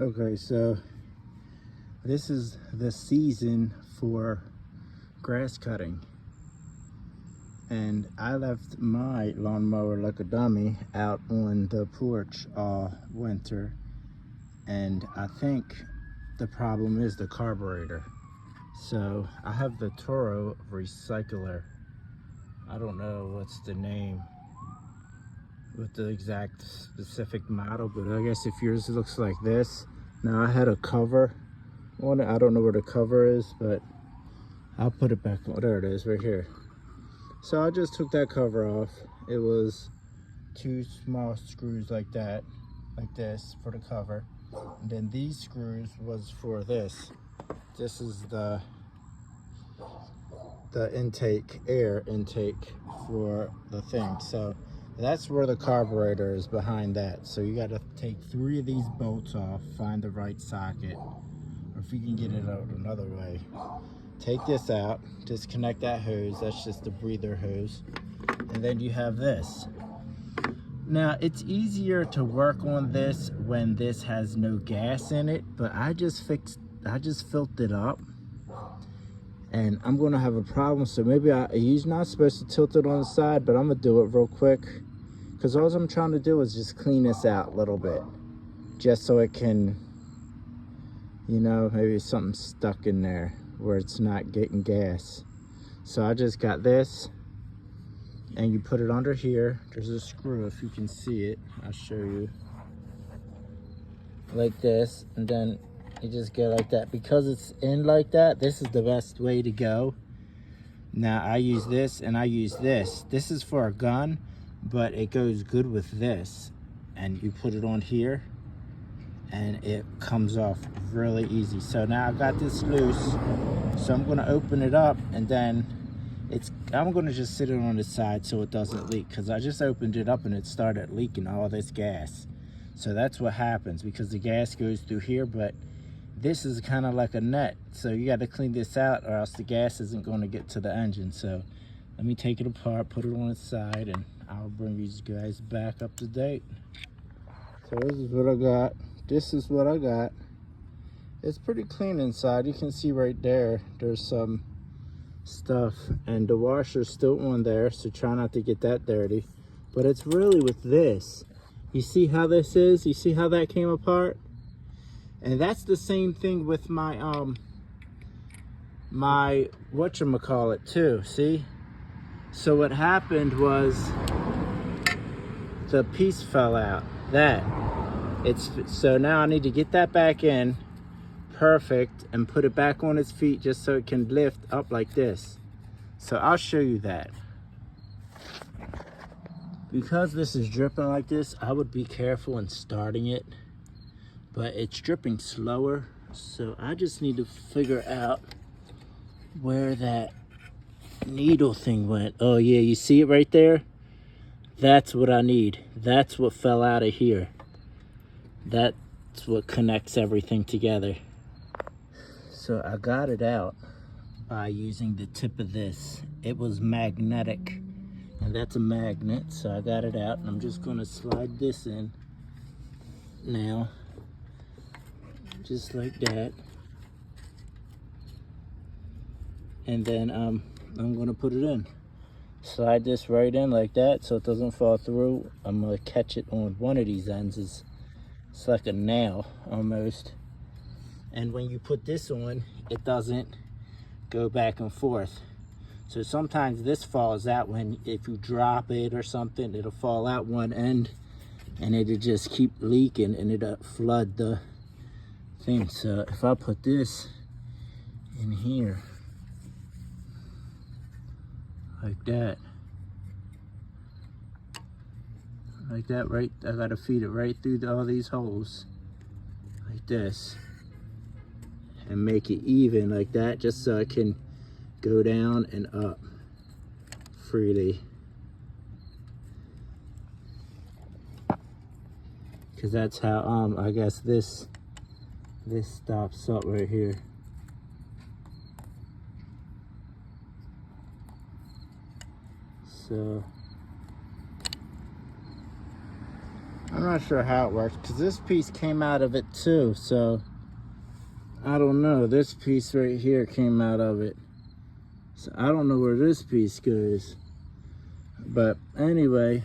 Okay, so this is the season for grass cutting. And I left my lawnmower like a dummy out on the porch all winter. And I think the problem is the carburetor. So I have the Toro recycler. I don't know what's the name with the exact specific model, but I guess if yours looks like this. Now I had a cover on it. I don't know where the cover is, but I'll put it back on. There it is, right here. So I just took that cover off. It was 2 small screws like that, like this for the cover. And then these screws was for this. This is the intake, air intake for the thing. So that's where the carburetor is, behind that. So you got to take 3 of these bolts off, find the right socket, or if you can get it out another way, take this out, disconnect that hose. That's just the breather hose. And then you have this. Now it's easier to work on this when this has no gas in it, but I just filled it up. And I'm gonna have a problem, so maybe you're not supposed to tilt it on the side, but I'm gonna do it real quick, because all I'm trying to do is just clean this out a little bit, just so it can, you know, maybe something stuck in there where it's not getting gas. So I just got this, and you put it under here. There's a screw, if you can see it, I'll show you, like this, and then you just go like that. Because it's in like that, this is the best way to go. Now I use this and I use this. This is for a gun, but it goes good with this. And you put it on here and it comes off really easy. So now I got this loose, so I'm gonna open it up, and then I'm gonna just sit it on the side so it doesn't leak, because I just opened it up and it started leaking all this gas. So that's what happens, because the gas goes through here, but this is kind of like a net, so you got to clean this out, or else the gas isn't going to get to the engine. So let me take it apart, put it on its side, and I'll bring these guys back up to date. So this is what I got. This is what I got. It's pretty clean inside. You can see right there, there's some stuff, and the washer's still on there, so try not to get that dirty. But it's really with this. You see how this is? You see how that came apart? And that's the same thing with my my whatchamacallit too, see? So what happened was the piece fell out. So now I need to get that back in perfect and put it back on its feet, just so it can lift up like this. So I'll show you that. Because this is dripping like this, I would be careful in starting it. But it's dripping slower, so I just need to figure out where that needle thing went. Oh yeah, you see it right there? That's what I need. That's what fell out of here. That's what connects everything together. So I got it out by using the tip of this. It was magnetic, and that's a magnet, so I got it out, and I'm just gonna slide this in now. Just like that, and then I'm gonna put it in. Slide this right in like that so it doesn't fall through. I'm gonna catch it on one of these ends. It's like a nail almost. And when you put this on, it doesn't go back and forth. So sometimes this falls out if you drop it or something, it'll fall out one end and it'll just keep leaking and it'll flood the thing. So if I put this in here like that, right, I gotta feed it right through all these holes like this and make it even like that, just so it can go down and up freely, because that's how I guess this stops up right here. So I'm not sure how it works because this piece came out of it too, so I don't know. This piece right here came out of it, so I don't know where this piece goes. But anyway,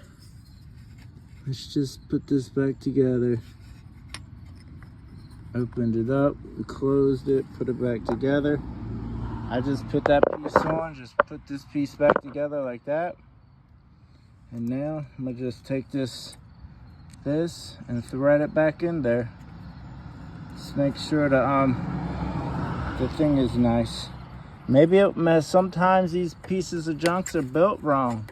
let's just put this back together. Opened it up, we closed it, put it back together. I just put that piece on, just put this piece back together like that. And now I'm gonna just take this and thread it back in there. Just make sure the thing is nice. Maybe sometimes these pieces of junks are built wrong,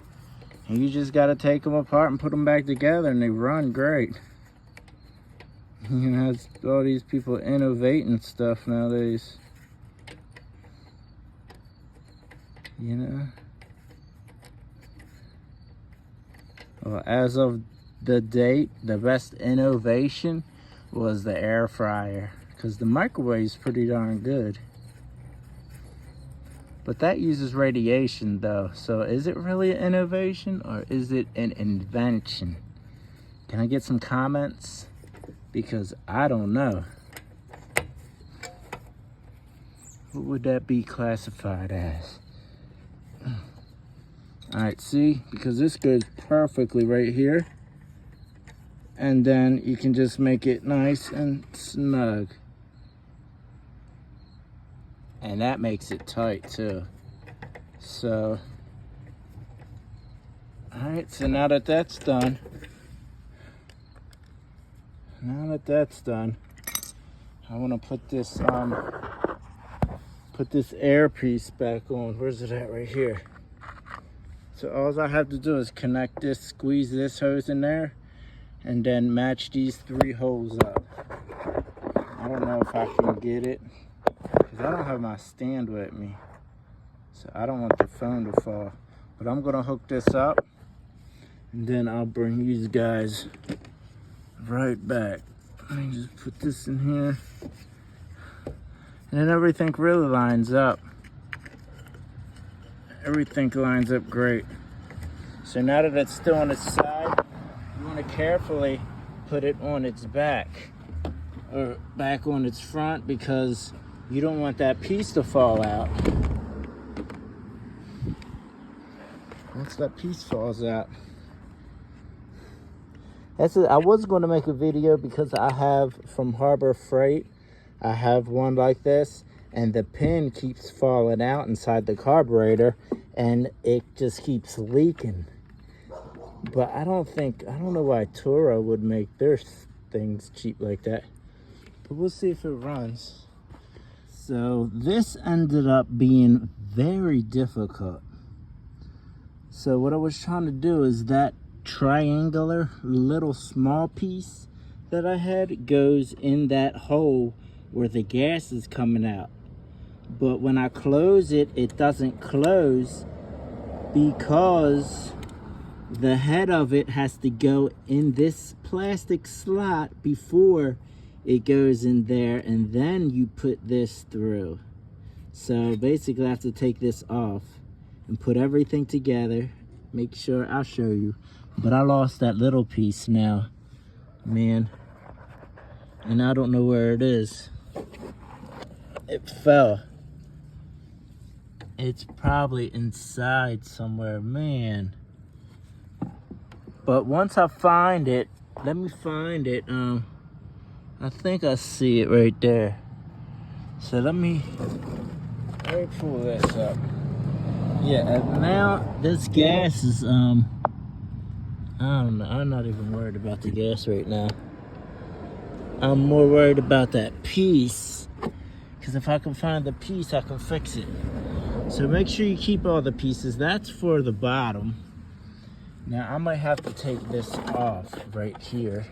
and you just got to take them apart and put them back together, and they run great. You know, it's all these people innovating stuff nowadays. You know. Well, as of the date, the best innovation was the air fryer, because the microwave is pretty darn good. But that uses radiation though, so is it really an innovation or is it an invention? Can I get some comments? Because I don't know. What would that be classified as? Alright, see, because this goes perfectly right here. And then you can just make it nice and snug. And that makes it tight too. So, alright, so now that that's done, I want to put this air piece back on. Where's it at? Right here. So all I have to do is connect this, squeeze this hose in there, and then match these 3 holes up. I don't know if I can get it, because I don't have my stand with me. So I don't want the phone to fall. But I'm going to hook this up, and then I'll bring you guys right back. Let me just put this in here. And then everything really lines up. Everything lines up great. So now that it's still on its side, you want to carefully put it on its back, or back on its front, because you don't want that piece to fall out. Once that piece falls out, that's it. I was going to make a video because I have from Harbor Freight, I have one like this, and the pin keeps falling out inside the carburetor and it just keeps leaking. But I don't know why Toro would make their things cheap like that. But we'll see if it runs. So this ended up being very difficult. So what I was trying to do is that triangular little small piece that I had goes in that hole where the gas is coming out. But when I close it, it doesn't close because the head of it has to go in this plastic slot before it goes in there, and then you put this through. So basically I have to take this off and put everything together. Make sure, I'll show you. But I lost that little piece now, man. And I don't know where it is. It fell. It's probably inside somewhere, man. But once I find it, let me find it. I think I see it right there. So let me pull this up. Yeah, and now this gas is, I don't know, I'm not even worried about the gas right now. I'm more worried about that piece, because if I can find the piece, I can fix it. So make sure you keep all the pieces. That's for the bottom. Now I might have to take this off right here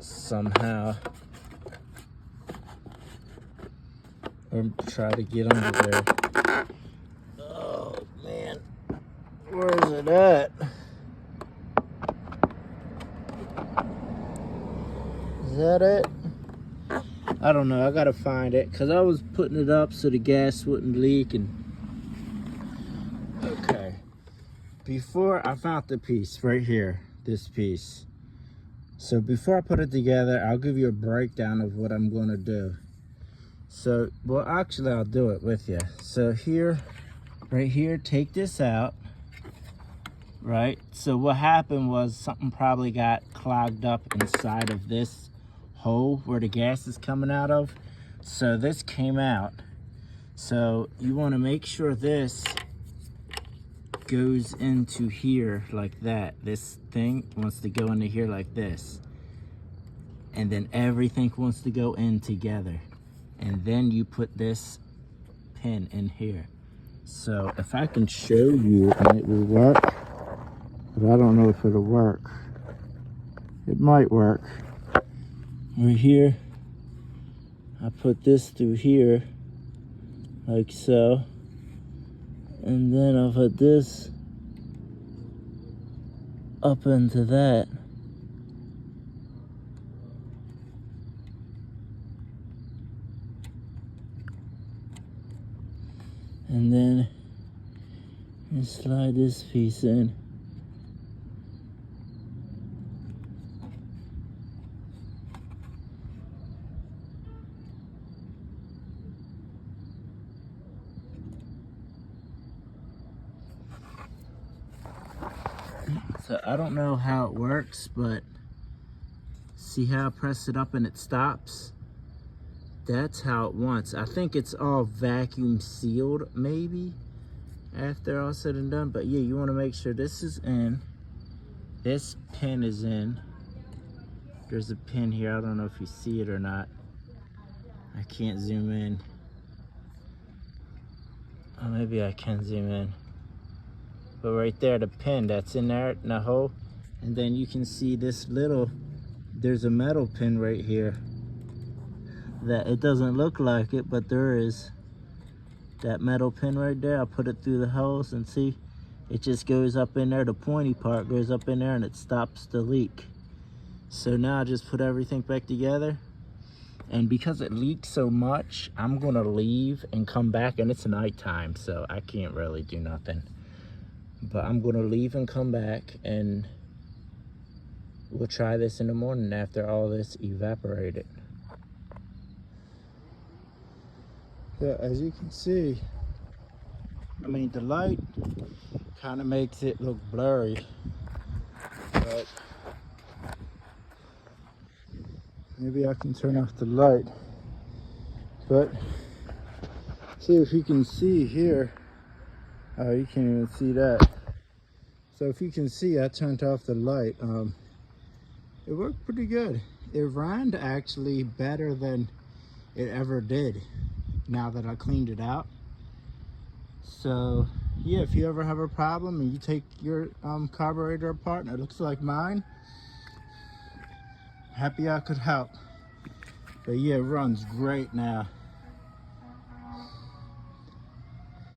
somehow, or try to get under there. Oh man, where is it at? Is that it? I don't know, I gotta find it, because I was putting it up so the gas wouldn't leak. And okay, before I found the piece right here, this piece, So before I put it together, I'll give you a breakdown of what I'm gonna do. So, well, actually I'll do it with you. So here, right here, take this out, right? So what happened was something probably got clogged up inside of this hole where the gas is coming out of. So this came out. So you wanna make sure this goes into here like that. This thing wants to go into here like this. And then everything wants to go in together. And then you put this pin in here. So if I can show you and it will work, but I don't know if it'll work. It might work. Right here, I put this through here, like so. And then I'll put this up into that. And then you slide this piece in. So I don't know how it works, but see how I press it up and it stops? That's how it wants. I think it's all vacuum sealed maybe after all said and done. But yeah, you want to make sure this is in. This pin is in. There's a pin here. I don't know if you see it or not. I can't zoom in. Oh, maybe I can zoom in. But right there, the pin that's in there in the hole. And then you can see this little, there's a metal pin right here. That it doesn't look like it, but there is. That metal pin right there, I'll put it through the holes and see, it just goes up in there. The pointy part goes up in there and it stops the leak. So now I just put everything back together. And because it leaks so much, I'm gonna leave and come back, and it's nighttime, so I can't really do nothing. But I'm gonna leave and come back, and we'll try this in the morning after all this evaporated. Yeah, as you can see, I mean, the light kind of makes it look blurry, but maybe I can turn off the light. But see if you can see here. Oh, you can't even see that. So if you can see, I turned off the light. It worked pretty good. It ran actually better than it ever did now that I cleaned it out. So yeah, if you ever have a problem and you take your carburetor apart and it looks like mine, happy I could help. But yeah, it runs great now.